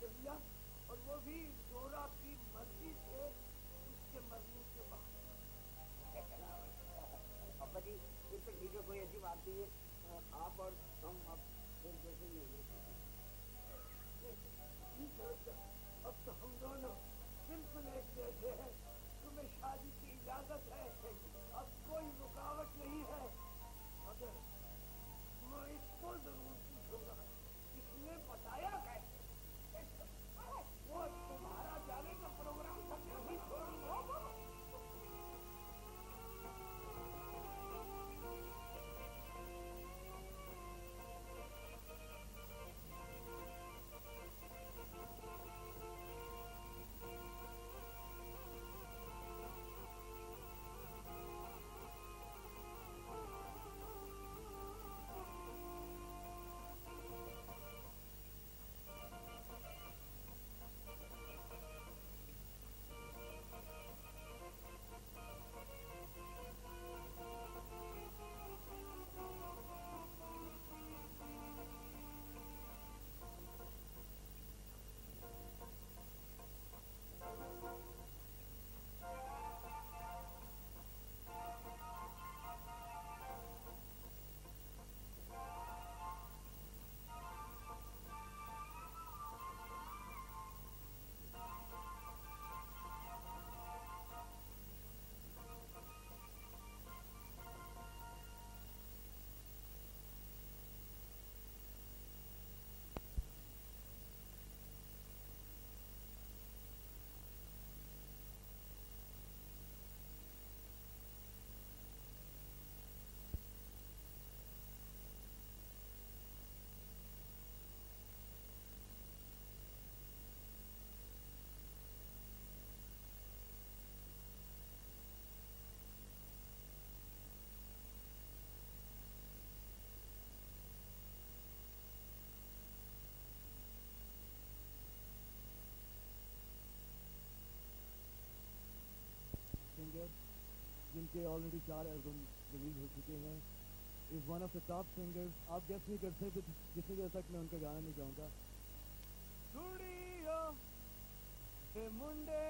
कर लिया, और वो भी जोरा की मर्जी से, उसके मरने के बाद। अब्बा जी ये तो ठीक है, कोई ऐसी बात नहीं है। आप और हम अब फिर जैसे ही होना ठीक है, अब तो हम दोनों बिल्कुल एक जैसे हैं। तुम्हें शादी की इजाजत है, अब कोई रुकावट नहीं है। मगर मैं इसको जरूर पूछूंगा, इसने बताया कैसे? वो तुम्हारा जाने का प्रोग्राम था, नहीं छोड़ूंगा। सिंगर जिनके ऑलरेडी 4 एल्बम रिलीज हो चुके हैं, is one of the top singers. आप गेस नहीं कर सकते जितनी देर तक मैं उनका गाना नहीं गाऊंगा। मुंडे